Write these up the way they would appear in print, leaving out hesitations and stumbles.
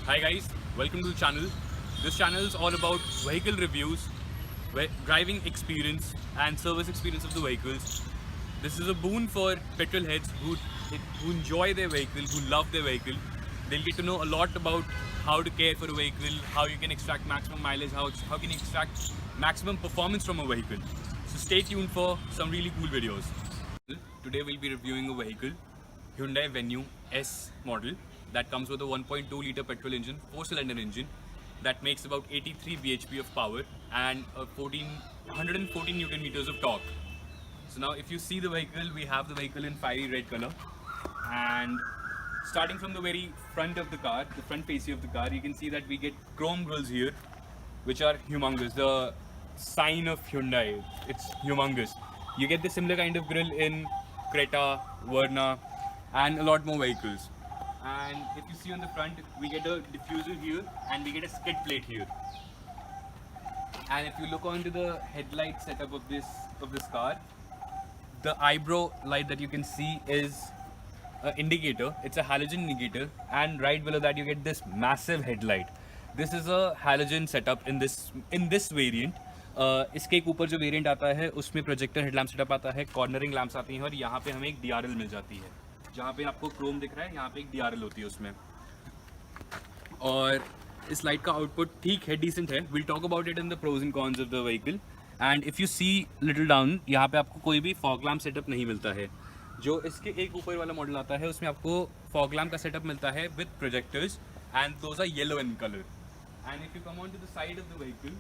Hi guys, welcome to the channel. This channel is all about vehicle reviews, driving experience and service experience of the vehicles. This is a boon for petrol heads who enjoy their vehicle, who love their vehicle. They'll get to know a lot about how to care for a vehicle, how you can extract maximum mileage, how can you extract maximum performance from a vehicle. So stay tuned for some really cool videos. Today we'll be reviewing a vehicle, Hyundai Venue S model, that comes with a 1.2 liter petrol engine, 4-cylinder engine that makes about 83 bhp of power and 114 newton meters of torque. So now if you see the vehicle, we have the vehicle in fiery red color, and starting from the very front of the car, the front facing of the car, you can see that we get chrome grills here, which are humongous. The sign of Hyundai, it's humongous. You get the similar kind of grill in Creta, Verna, and a lot more vehicles. And if you see on the front, we get a diffuser here and we get a skid plate here. And if you look onto the headlight setup of this car, the eyebrow light that you can see is an indicator. It's a halogen indicator, and right below that you get this massive headlight. This is a halogen setup in this variant. इसके एक ऊपर जो variant आता है उसमें projector headlamp setup आता है, cornering lamps आती हैं, और यहाँ पे हमें एक DRL मिल जाती है. जहाँ पे आपको क्रोम दिख रहा है, यहाँ पे एक DRL होती है उसमें. और इस लाइट का आउटपुट ठीक है, डिसेंट है. Will talk about it in the pros and cons of the vehicle. And if you see little down, यहाँ पे आपको कोई भी फॉग लैम्प सेटअप नहीं मिलता है. जो इसके एक ऊपर वाला मॉडल आता है उसमें आपको फॉग लैम्प का सेटअप मिलता है with projectors, and those are yellow in colour. And if you come on to the side of the vehicle,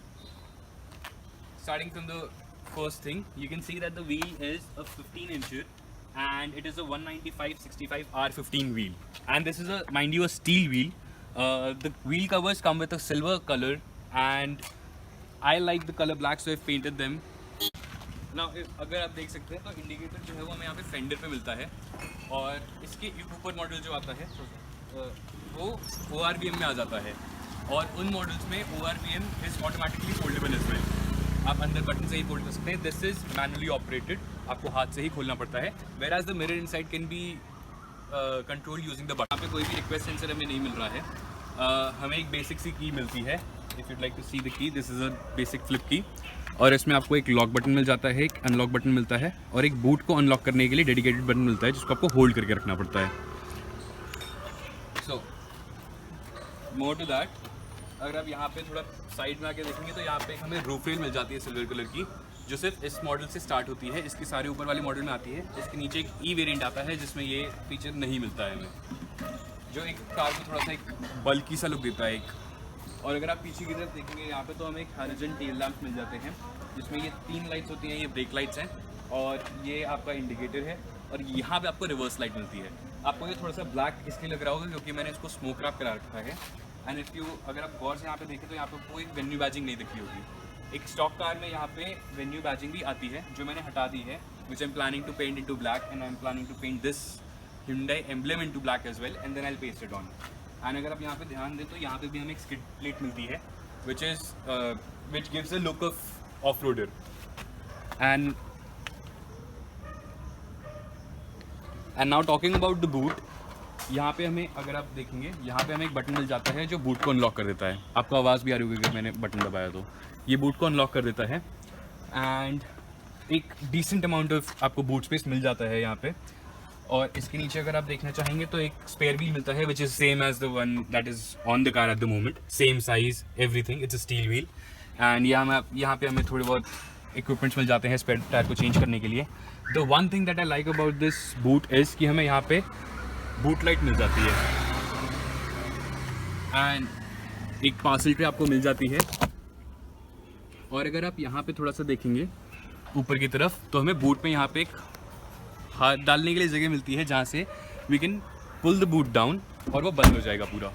starting from the first thing, you can see that the wheel is a 15 incher and it is a 195/65 R15 wheel, and this is a, mind you, a steel wheel. The wheel covers come with a silver color and I like the color black, so I've painted them. Now अगर आप देख सकते हैं तो indicator जो है वो हमें यहाँ पे फेंडर पे मिलता है, और इसके ऊपर मॉडल जो आता है वो ORVM में आ जाता है, और उन मॉडल्स में ORVM is automatically foldable as well. आप अंदर बटन से ही फोल्ड कर सकते हैं. दिस इज मैनुअली ऑपरेटेड, आपको हाथ से ही खोलना पड़ता है. Whereas the mirror inside can be control using the button. यहाँ पे कोई भी रिक्वेस्ट सेंसर हमें नहीं मिल रहा है. हमें एक बेसिक सी की मिलती है. If you'd like to see the key, this is a basic flip key, और इसमें आपको एक लॉक बटन मिल जाता है, एक अनलॉक बटन मिलता है, और एक बूट को अनलॉक करने के लिए डेडिकेटेड बटन मिलता है जिसको आपको होल्ड करके रखना पड़ता है. सो मोर टू दैट, अगर आप यहाँ पे थोड़ा साइड में आके देखेंगे तो यहाँ पे हमें रूफ रेल मिल जाती है सिल्वर कलर की, जो सिर्फ इस मॉडल से स्टार्ट होती है. इसके सारे ऊपर वाले मॉडल में आती है. इसके नीचे एक ई वेरिएंट आता है जिसमें ये फीचर नहीं मिलता है हमें, जो एक कार को थोड़ा सा एक बल्की सा लुक देता है एक. और अगर आप पीछे की तरफ देखेंगे यहाँ पे तो हमें एक हाइड्रोजन टेल लैंप मिल जाते हैं, जिसमें ये 3 लाइट्स होती हैं. ये ब्रेक लाइट्स हैं, और ये आपका इंडिकेटर है, और यहाँ पे आपको रिवर्स लाइट मिलती है. आपको ये थोड़ा सा ब्लैक इसलिए लग रहा होगा क्योंकि मैंने इसको स्मोक रैप करा रखा है. एंड इफ़ यू, अगर आप गौर से यहाँ पे देखें तो यहाँ पे कोई वेन्यू बैजिंग नहीं दिखी होगी. एक स्टॉक कार में यहाँ पे वेन्यू बैजिंग भी आती है, जो मैंने हटा दी है, which I am planning to paint into black, and I am planning to paint this Hyundai emblem into black as well, and then I'll paste it on. And अगर आप यहाँ पे ध्यान दें तो यहाँ पे भी हमें एक स्किड प्लेट मिलती है, which gives a look of off-roader. And now talking about the boot, यहाँ पे हमें, अगर आप देखेंगे, यहाँ पे हमें एक बटन मिल जाता है जो बूट को अनलॉक कर देता है. आपको आवाज़ भी आ रही होगी अगर मैंने बटन दबाया तो. ये बूट को अनलॉक कर देता है, एंड एक डिसेंट अमाउंट ऑफ आपको बूट स्पेस मिल जाता है यहाँ पे. और इसके नीचे अगर आप देखना चाहेंगे तो एक स्पेयर व्हील मिलता है, which is same as the one that is on the car at the moment. Same size, everything. It's a steel wheel. And यहाँ पे हमें थोड़े बहुत इक्विपमेंट्स मिल जाते हैं स्पेयर टायर को चेंज करने के लिए. The one thing that I like about this boot is कि हमें यहाँ पे बूट लाइट मिल जाती है, एंड एक पार्सल ट्रे आपको मिल जाती है. और अगर आप यहाँ पे थोड़ा सा देखेंगे ऊपर की तरफ तो हमें बूट में यहाँ पे एक हाथ डालने के लिए जगह मिलती है, जहाँ से we can pull the boot down और वो बंद हो जाएगा पूरा.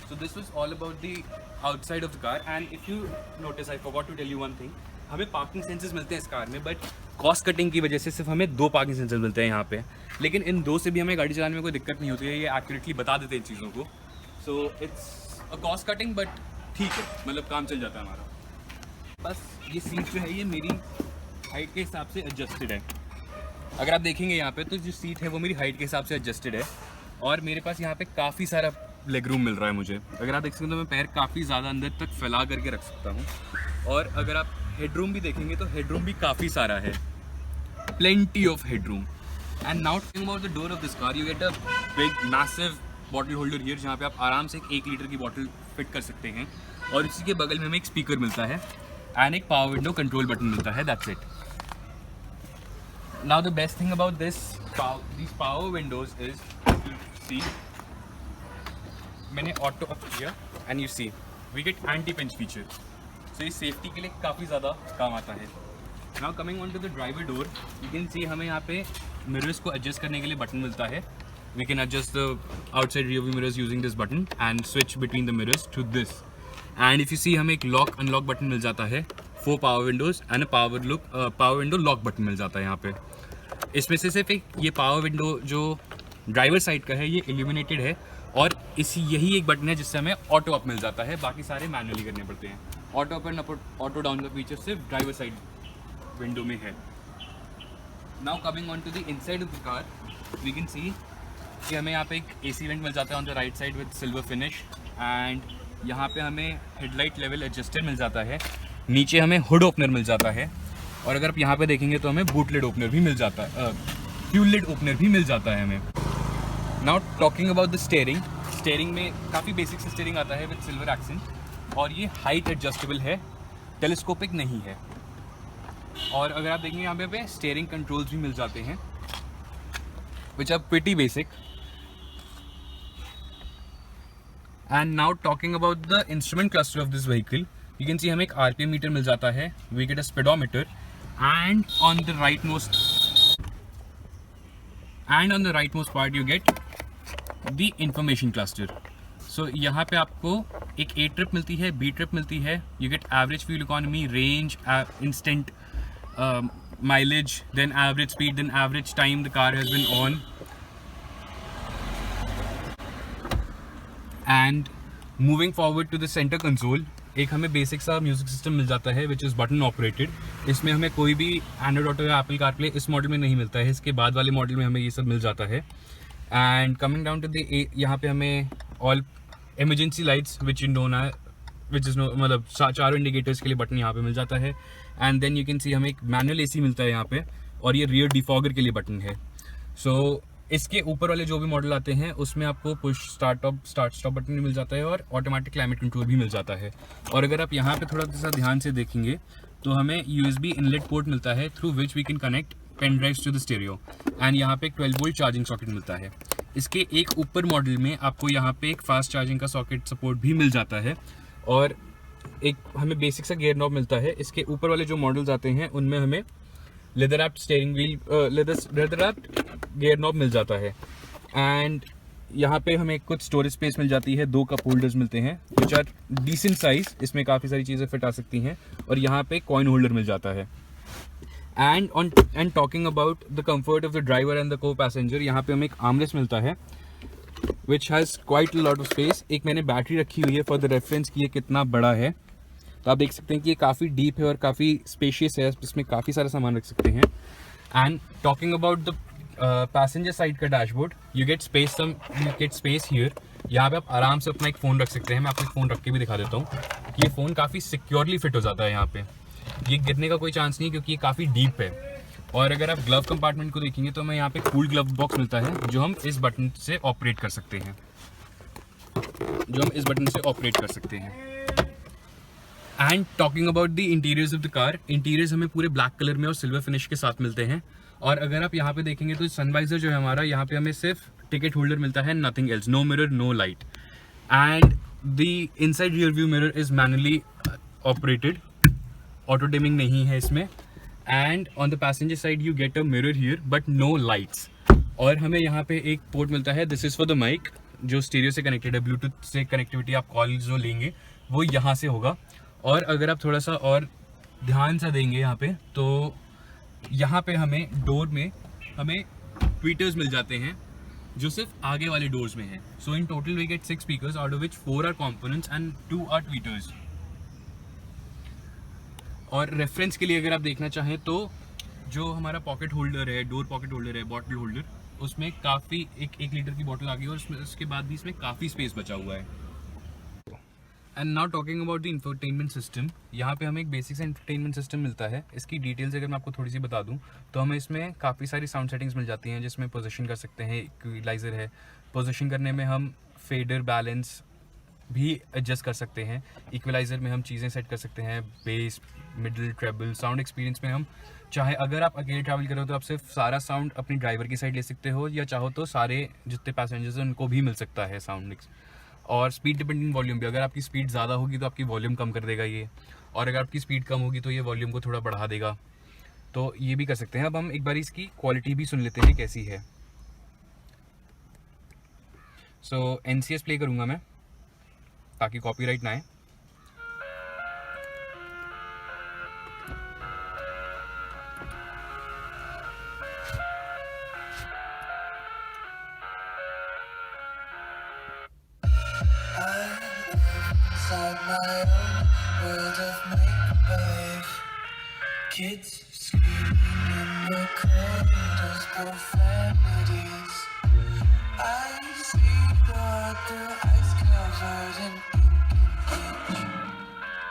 So this was all about the outside of the car. And if you notice, I forgot to tell you one thing, हमें पार्किंग सेंसर्स मिलते हैं इस कार में, बट कॉस्ट कटिंग की वजह से सिर्फ हमें 2 पार्किंग सेंसर मिलते हैं यहाँ पे. लेकिन इन 2 से भी हमें गाड़ी चलाने में कोई दिक्कत नहीं होती है, ये एक्यूरेटली बता देते हैं इन चीज़ों को. So it's a cost cutting, but ठीक है, मतलब काम चल जाता है हमारा. बस ये सीट जो है ये मेरी हाइट के हिसाब से एडजस्टेड है. अगर आप देखेंगे यहाँ पे तो जो सीट है वो मेरी हाइट के हिसाब से एडजस्टेड है, और मेरे पास यहाँ पे काफ़ी सारा लेग रूम मिल रहा है मुझे। अगर आप देख सकते हैं तो मैं पैर काफ़ी ज़्यादा अंदर तक फैला करके रख सकता हूँ। और अगर आप हेडरूम भी देखेंगे तो हेडरूम भी काफ़ी सारा है, plenty of headroom. And now talking about the door of this car, you get a big massive bottle holder here, जहाँ पे आप आराम से एक लीटर की बॉटल फिट कर सकते हैं। और इसी के बगल में हमें एक स्पीकर मिलता है एंड एक पावर विंडो कंट्रोल बटन मिलता है, that's it. Now the best thing about these power windows is, you see, मैंने ऑटो ऑफ किया and you see we get anti pinch feature, so ये सेफ्टी के लिए काफ़ी ज़्यादा काम आता है। Now coming on to the driver door, you can see हमें यहाँ पे मिरर्स को एडजस्ट करने के लिए बटन मिलता है। We can adjust the outside rear view mirrors using this button and switch between the mirrors to this. And if you see हमें एक लॉक अनलॉक बटन मिल जाता है for power windows and power window lock button मिल जाता है यहाँ पे। इसमें से सिर्फ एक ये पावर विंडो जो ड्राइवर साइड का है ये इल्यूमिनेटेड है, और यही एक बटन है जिससे हमें ऑटो अप मिल जाता है, बाकी सारे मैनुअली करने पड़ते हैं। Auto up and auto down का फीचर सिर्फ ड्राइवर साइड विंडो में है। Now coming on to the inside of the car, we can see कि हमें यहाँ पे एक AC वेंट मिल जाता है on the right side with silver finish, and यहाँ पे हमें हेडलाइट लेवल एडजस्टर मिल जाता है। नीचे हमें हुड ओपनर मिल जाता है, और अगर आप यहाँ पे देखेंगे तो हमें बूट लिड ओपनर भी मिल जाता है, फ्यूल लिड ओपनर भी मिल जाता है हमें। Now talking about the steering में काफ़ी बेसिक से स्टेयरिंग आता है विद सिल्वर एक्सेंट, और ये हाइट एडजस्टेबल है, टेलीस्कोपिक नहीं है। और अगर आप देखेंगे यहाँ पे स्टेयरिंग कंट्रोल्स भी मिल जाते हैं which are pretty basic. And now talking about the instrument cluster of this vehicle, you can see हमें एक RPM मीटर मिल जाता है, we get a speedometer, and on the right most part you get the information cluster. So यहाँ पे आपको एक A trip मिलती है, B ट्रिप मिलती है, you get average fuel economy, range, instant mileage, then average speed, then average time the car has been on. And moving forward to the centre console, एक हमें बेसिक सा music system मिल जाता है which is button operated. इसमें हमें कोई भी Android auto या एप्पल कारप्ले इस मॉडल में नहीं मिलता है, इसके बाद वाले मॉडल में हमें ये सब मिल जाता है। And coming down to the यहाँ पे हमें all emergency lights which is मतलब चारों इंडिकेटर्स के लिए बटन यहाँ पे मिल जाता है। And then you can see हमें एक मैनुअल AC मिलता है यहाँ पे, और ये रियर डिफॉगर के लिए बटन है। सो इसके ऊपर वाले जो भी मॉडल आते हैं उसमें आपको पुश स्टार्ट स्टॉप बटन भी मिल जाता है, और ऑटोमेटिक क्लाइमेट कंट्रोल भी मिल जाता है। और अगर आप यहाँ पे थोड़ा सा ध्यान से देखेंगे तो हमें USB इनलेट पोर्ट मिलता है through which we can connect pen drives to the stereo, and यहाँ पे एक 12 वोल्ट चार्जिंग सॉकेट मिलता है। इसके एक ऊपर मॉडल में आपको यहाँ पे एक फास्ट चार्जिंग का सॉकेट सपोर्ट भी मिल जाता है, और एक हमें बेसिक सा गियर नॉब मिलता है। इसके ऊपर वाले जो मॉडल्स आते हैं उनमें हमें leather wrapped steering wheel, leather wrapped gear knob मिल जाता है। एंड यहाँ पे हमें कुछ स्टोरेज स्पेस मिल जाती है, 2 कप होल्डर्स मिलते हैं विच आर डिसेंट साइज, इसमें काफ़ी सारी चीज़ें फिट आ सकती हैं, और यहाँ पे कॉइन होल्डर मिल जाता है। And talking about the comfort of the driver and the को पैसेंजर, यहाँ पे हमें एक आर्मरेस्ट मिलता है which has quite lot of space. एक मैंने बैटरी रखी हुई है फॉर द रेफरेंस कि ये कितना बड़ा है, तो आप देख सकते हैं कि ये काफ़ी डीप है और काफ़ी स्पेशियस है, इसमें काफ़ी सारा सामान रख सकते हैं। And talking about the passenger side का dashboard, you get space here. यहाँ पे आप आराम से अपना एक फ़ोन रख सकते हैं। मैं आपको एक फ़ोन रख के भी दिखा देता हूँ कि ये फ़ोन काफ़ी सिक्योरली फिट हो जाता है यहाँ पे, ये गिरने का कोई चांस नहीं क्योंकि ये काफ़ी डीप है। और अगर आप ग्लव कंपार्टमेंट को देखेंगे तो हमें यहाँ पे कूल ग्लव बॉक्स मिलता है जो हम इस बटन से ऑपरेट कर सकते हैं, and talking about the interiors of the car, interiors हमें पूरे ब्लैक कलर में और सिल्वर फिनिश के साथ मिलते हैं। और अगर आप यहाँ पे देखेंगे तो सनवाइजर जो है हमारा, यहाँ पे हमें सिर्फ टिकट होल्डर मिलता है, nothing else, no mirror, no light. And the inside rear view mirror is manually operated, auto dimming नहीं है इसमें। And on the passenger side you get a mirror here but no lights. और हमें यहाँ पे एक पोर्ट मिलता है, this is for the mic, जो स्टीरियो से कनेक्टेड है, ब्लूटूथ से कनेक्टिविटी आप कॉल जो लेंगे वो यहाँ से होगा। और अगर आप थोड़ा सा और ध्यान से देंगे यहाँ पे, तो यहाँ पे हमें डोर में हमें ट्वीटर्स मिल जाते हैं जो सिर्फ आगे वाले डोर्स में हैं। So in total we get 6 speakers out of which 4 are components and 2 are tweeters. और रेफरेंस के लिए अगर आप देखना चाहें तो जो हमारा पॉकेट होल्डर है, डोर पॉकेट होल्डर है, बॉटल होल्डर, उसमें काफ़ी एक लीटर की बॉटल आ गई और उसके बाद भी इसमें काफ़ी स्पेस बचा हुआ है। And now talking about the infotainment system, यहाँ पे हमें एक बेसिक सा इंफरटेनमेंट सिस्टम मिलता है। इसकी डिटेल्स अगर मैं आपको थोड़ी सी बता दूँ तो हमें इसमें काफ़ी सारी साउंड सेटिंग्स मिल जाती हैं, जिसमें पोजीशन कर सकते हैं, इक्वलाइज़र है, पोजीशन करने में हम फेडर बैलेंस भी एडजस्ट कर सकते हैं, इक्वलाइज़र में हम चीज़ें सेट कर सकते हैं, bass, middle, treble. Sound experience में हम चाहे अगर आप अकेले ट्रैवल कर रहे हो तो आप सिर्फ सारा साउंड अपनी ड्राइवर की साइड ले सकते हो, या चाहो तो सारे जितने पैसेंजर्स हैं उनको भी मिल सकता है साउंड। और स्पीड डिपेंडिंग वॉल्यूम भी, अगर आपकी स्पीड ज़्यादा होगी तो आपकी वॉल्यूम कम कर देगा ये, और अगर आपकी स्पीड कम होगी तो ये वॉल्यूम को थोड़ा बढ़ा देगा। तो ये भी कर सकते हैं। अब हम एक बार इसकी क्वालिटी भी सुन लेते हैं कैसी है। सो NCS प्ले करूँगा मैं ताकि कॉपीराइट ना आए। Inside my own world of make-believe, kids screaming in the corridors, profanities. I see blood through ice covered in ink and bleach.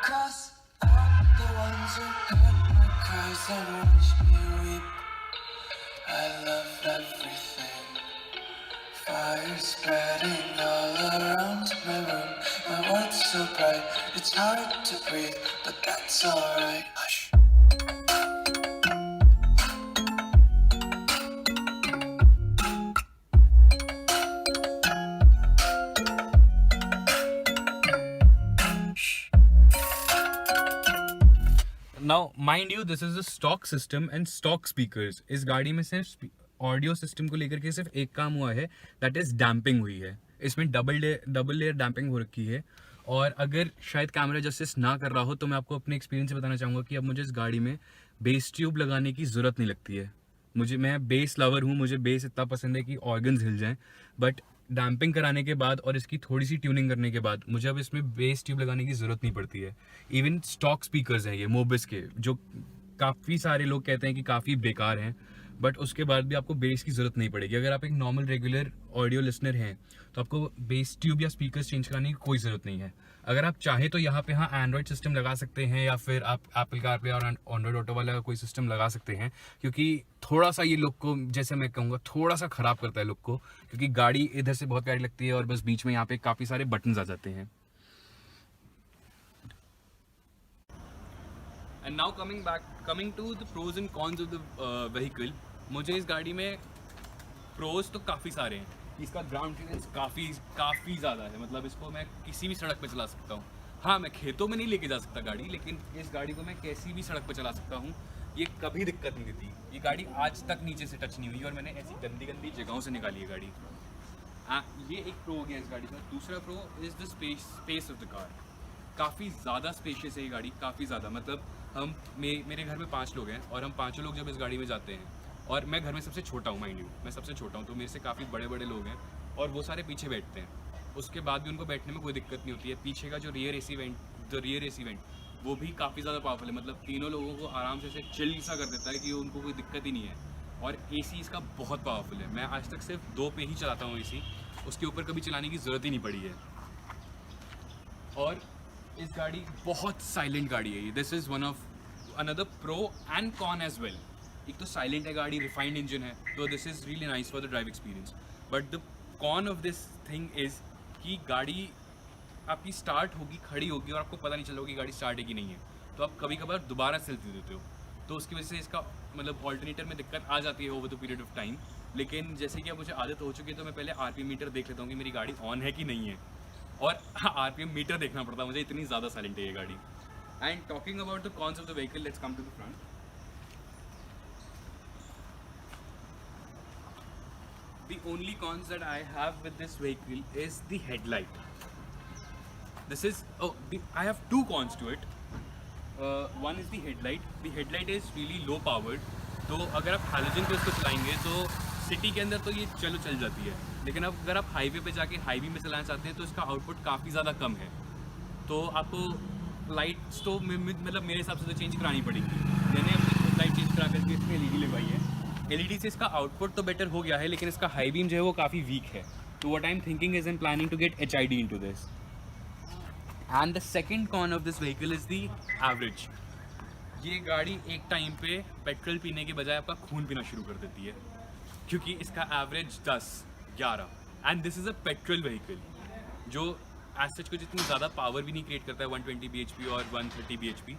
Cross out the ones who heard my cries and watch me weep. I love everything. Fire spreading all around my room. My world's so bright, it's hard to breathe, but that's alright. Hush. Now mind you, this is a stock system and stock speakers. इस गाड़ी में सिर्फ audio system को लेकर के सिर्फ एक काम हुआ है, दैट इज डैम्पिंग हुई है। इसमें डबल लेयर डैम्पिंग हो रखी है। और अगर शायद कैमरा जस्टिस ना कर रहा हो तो मैं आपको अपने एक्सपीरियंस से बताना चाहूँगा कि अब मुझे इस गाड़ी में बेस ट्यूब लगाने की ज़रूरत नहीं लगती है। मैं बेस लवर हूँ, मुझे बेस इतना पसंद है कि ऑर्गन्स हिल जाएं, बट डैम्पिंग कराने के बाद और इसकी थोड़ी सी ट्यूनिंग करने के बाद मुझे अब इसमें बेस ट्यूब लगाने की ज़रूरत नहीं पड़ती है। इवन स्टॉक स्पीकर्स हैं ये मोबिस के, जो काफ़ी सारे लोग कहते हैं कि काफ़ी बेकार हैं, बट उसके बाद भी आपको बेस की ज़रूरत नहीं पड़ेगी। अगर आप एक नॉर्मल रेगुलर ऑडियो लिसनर हैं तो आपको बेस ट्यूब या स्पीकर्स चेंज कराने की कोई ज़रूरत नहीं है। अगर आप चाहें तो यहाँ पे हाँ एंड्रॉयड सिस्टम लगा सकते हैं, या फिर आप एप्पल कारप्ले और एंड्रॉयड ऑटो वाला कोई सिस्टम लगा सकते हैं, क्योंकि थोड़ा सा ये लुक को, जैसे मैं कहूँगा, थोड़ा सा ख़राब करता है लुक को, क्योंकि गाड़ी इधर से बहुत प्यारी लगती है और बस बीच में यहाँ पे काफ़ी सारे बटन्स आ जाते हैं। And now coming to the pros and cons of the vehicle. मुझे इस गाड़ी में प्रोज तो काफ़ी सारे हैं। इसका ग्राउंड क्लियरेंस काफ़ी ज़्यादा है, मतलब इसको मैं किसी भी सड़क पे चला सकता हूँ। हाँ, मैं खेतों में नहीं लेके जा सकता गाड़ी, लेकिन इस गाड़ी को मैं कैसी भी सड़क पे चला सकता हूँ, ये कभी दिक्कत नहीं देती। ये गाड़ी आज तक नीचे से टच नहीं हुई और मैंने ऐसी गंदी जगहों से निकाली है गाड़ी। ये एक प्रो हो गया इस गाड़ी का। दूसरा pro is the space of the car. काफ़ी ज़्यादा स्पेशियस है ये गाड़ी, काफ़ी ज़्यादा। मतलब मेरे घर में 5 लोग हैं और हम पाँचों लोग जब इस गाड़ी में जाते हैं, और मैं घर में सबसे छोटा हूँ, माइंड यू, मैं सबसे छोटा हूँ, तो मेरे से काफ़ी बड़े लोग हैं और वो सारे पीछे बैठते हैं। उसके बाद भी उनको बैठने में कोई दिक्कत नहीं होती है। पीछे का जो रियर एसी वेंट वो भी काफ़ी ज़्यादा पावरफुल है, मतलब तीनों लोगों को आराम से चिल सा कर देता है कि उनको कोई दिक्कत ही नहीं है। और एसी इसका बहुत पावरफुल है। मैं आज तक सिर्फ 2 पे ही चलाता हूँ एसी, उसके ऊपर कभी चलाने की ज़रूरत ही नहीं पड़ी है। और इस गाड़ी बहुत साइलेंट गाड़ी है ये। This is one of another pro and con as well. एक तो साइलेंट है गाड़ी, रिफाइंड इंजन है, तो this is really nice for the drive experience. But the con of this thing is कि गाड़ी आपकी स्टार्ट होगी, खड़ी होगी और आपको पता नहीं चलेगा कि गाड़ी स्टार्ट है कि नहीं है, तो आप कभी कभार दोबारा सेल्फी देते हो, तो उसकी वजह से इसका मतलब ऑल्टरनेटर में दिक्कत आ जाती है over the period of time. लेकिन जैसे कि अब मुझे आदत हो चुकी है तो मैं पहले RPM मीटर देख लेता हूँ कि मेरी गाड़ी ऑन है कि नहीं है, और RPM मीटर देखना पड़ता है मुझे, इतनी ज़्यादा साइलेंट है ये गाड़ी। And talking about the cons of the vehicle, let's come to the front. The only cons that I have with this vehicle is the headlight. I have 2 cons to it. One is the headlight. The headlight is really low powered. तो अगर आप halogen पे उसको चलाएंगे तो city के अंदर तो ये चल जाती है, लेकिन अब अगर आप हाईवे पे जाके हाईवे में चलाना चाहते हैं तो इसका आउटपुट काफ़ी ज़्यादा कम है। तो आपको लाइट्स तो मतलब मेरे हिसाब से तो चेंज करानी पड़ेगी। मैंने अपनी लाइट चेंज करा करके इसमें LED लगवाई है, LED से इसका आउटपुट तो बेटर हो गया है, लेकिन इसका हाई बीम जो है वो काफ़ी वीक है. तो what I am thinking is in planning to get HID into this. And the second con of this vehicle is the average. ये गाड़ी एक टाइम पे पेट्रोल पीने के बजाय आपका खून पीना शुरू कर देती है, क्योंकि इसका average 10-11 and this is a petrol vehicle जो एज सच कुछ इतनी ज़्यादा पावर भी नहीं क्रिएट करता है. 120 bhp और 130 bhp,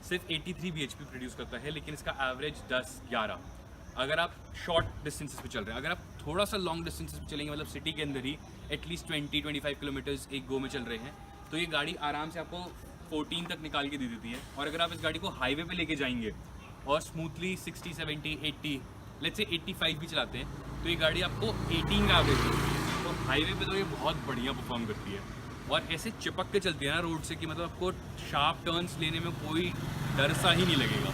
सिर्फ 83 bhp प्रोड्यूस करता है, लेकिन इसका एवरेज 10-11. अगर आप शॉर्ट डिस्टेंसेस पे चल रहे हैं, अगर आप थोड़ा सा लॉन्ग डिस्टेंसेस पे चलेंगे, मतलब सिटी के अंदर ही एटलीस्ट 20-25 किलोमीटर्स एक गो में चल रहे हैं, तो ये गाड़ी आराम से आपको 14 तक निकाल के दे देती है. और अगर आप इस गाड़ी को हाईवे पे लेके जाएंगे और स्मूथली 60, 70, 80, लेट्स से 85 भी चलाते हैं, तो ये गाड़ी आपको 18 का एवरेज देती है. तो हाईवे पे तो ये बहुत बढ़िया परफॉर्म करती है और ऐसे चिपक के चलती है ना रोड से कि मतलब आपको शार्प टर्न्स लेने में कोई डर सा ही नहीं लगेगा.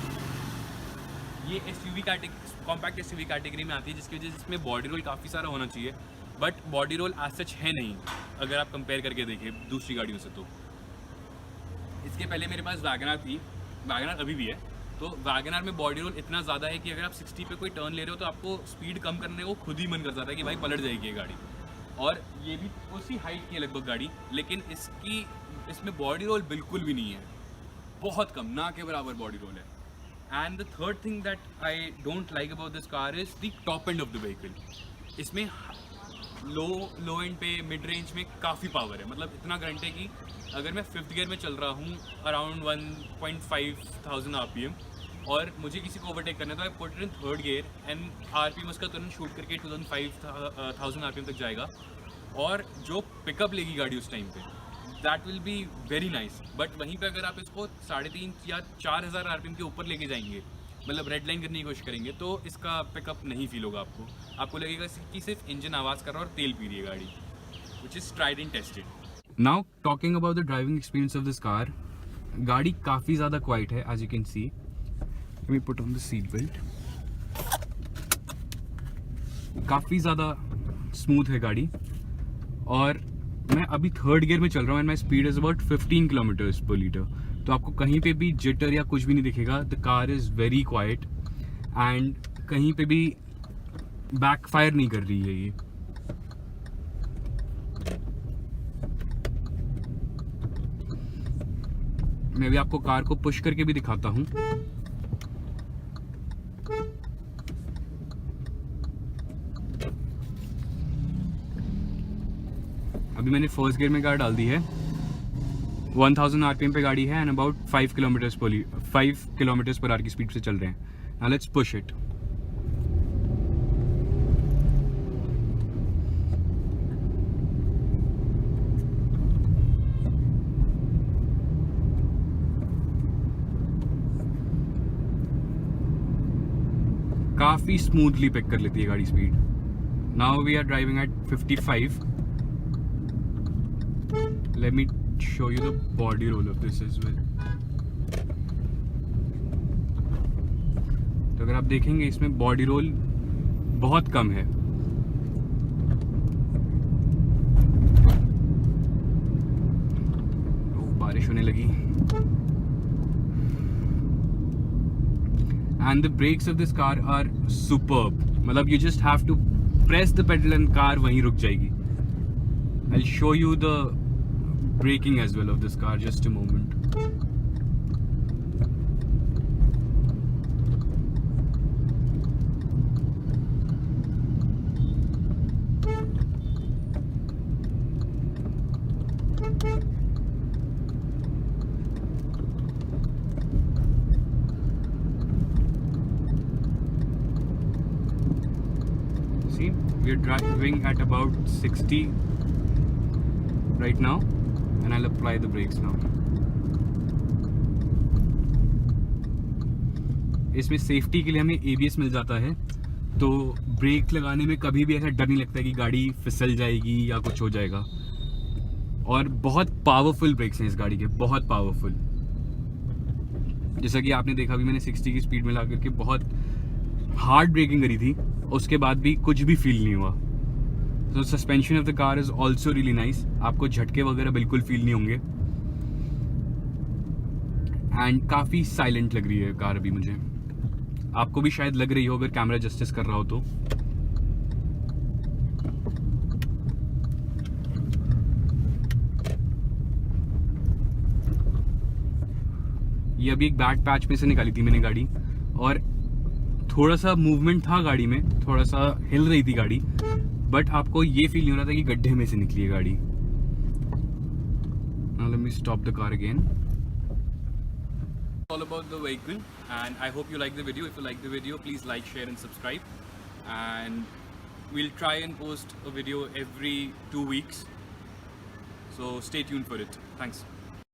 ये SUV category, compact SUV category में आती है, जिसकी वजह से इसमें बॉडी रोल काफ़ी सारा होना चाहिए, but body roll as such है नहीं अगर आप कंपेयर करके देखें दूसरी गाड़ियों से. तो इसके पहले मेरे पास वैगनआर थी, वैगनआर अभी भी है. तो वैगनआर में बॉडी रोल इतना ज़्यादा है कि अगर आप 60 पे कोई टर्न ले रहे हो तो आपको स्पीड कम करने को खुद ही मन कर जाता है कि भाई पलट जाएगी ये गाड़ी. और ये भी उसी हाइट की है लगभग गाड़ी, लेकिन इसमें बॉडी रोल बिल्कुल भी नहीं है, बहुत कम, ना के बराबर बॉडी रोल है. And the third thing that I don't like about this car is the top end of the vehicle. इसमें लो एंड पे, मिड रेंज में काफ़ी पावर है. मतलब इतना करंट है कि अगर मैं 5th गियर में चल रहा हूँ अराउंड 1.5,000 RPM और मुझे किसी को ओवरटेक करना है, तो I put in 3rd gear and RPM उसका तुरंत शूट करके 2,500 RPM तक जाएगा. और जो पिकअप लेगी गाड़ी उस टाइम पे, that will be very nice. But वहीं पे अगर आप इसको 3,500 या 4,000 RPM के ऊपर लेके जाएंगे, मतलब रेड लाइन करने की कोशिश करेंगे, तो इसका पिकअप नहीं फील होगा आपको लगेगा कि सिर्फ इंजन आवाज़ कर रहा है और तेल पी रही है गाड़ी, which is tried and tested. Now talking about the driving experience of this car, गाड़ी काफ़ी ज़्यादा क्वाइट है as you can see. Let me put on the seat belt. काफ़ी ज़्यादा स्मूथ है गाड़ी और मैं अभी 3rd गियर में चल रहा हूँ and my speed is about 15 kilometres पर लीटर. तो आपको कहीं पे भी जिटर या कुछ भी नहीं दिखेगा. The car is very quiet and कहीं पे भी बैकफायर नहीं कर रही है ये. मैं भी आपको कार को पुश करके भी दिखाता हूँ. अभी मैंने 1st गियर में कार डाल दी है. 1000 RPM पे गाड़ी है and about 5 kilometres per hour की स्पीड से चल रहे हैं. Now let's push it. काफ़ी स्मूथली पिक कर लेती है गाड़ी speed. Now we are driving at 55. Let me show you the body roll of this as well. तो अगर आप देखेंगे इसमें बॉडी रोल बहुत कम है. बारिश होने लगी. And the brakes of this car are superb. मतलब you just have to press the pedal and car वहीं रुक जाएगी. I will show you the braking as well of this car, just a moment. See, we are driving at about 60 right now. And I'll apply the brakes now. इसमें safety के लिए हमें ABS मिल जाता है, तो ब्रेक लगाने में कभी भी ऐसा डर नहीं लगता कि गाड़ी फिसल जाएगी या कुछ हो जाएगा. और बहुत पावरफुल ब्रेक्स हैं इस गाड़ी के, बहुत पावरफुल. जैसा कि आपने देखा, अभी मैंने 60 की स्पीड में ला करके बहुत हार्ड ब्रेकिंग करी थी, उसके बाद भी कुछ भी फील नहीं हुआ. तो suspension of the car is also really nice. आपको झटके वगैरह बिल्कुल फील नहीं होंगे एंड काफ़ी साइलेंट लग रही है कार अभी मुझे. आपको भी शायद लग रही हो अगर कैमरा जस्टिस कर रहा हो तो। ये अभी एक बैड पैच पे से निकाली थी मैंने गाड़ी, और थोड़ा सा मूवमेंट था गाड़ी में, थोड़ा सा हिल रही थी गाड़ी, बट आपको ये फील नहीं हो रहा था कि गड्ढे में से निकली है गाड़ी। Now let me stop the car again. All about the vehicle, and I hope you like the video. If you like the video, please like, share and subscribe, and we'll try and post a video every 2 weeks, so stay tuned for it. Thanks.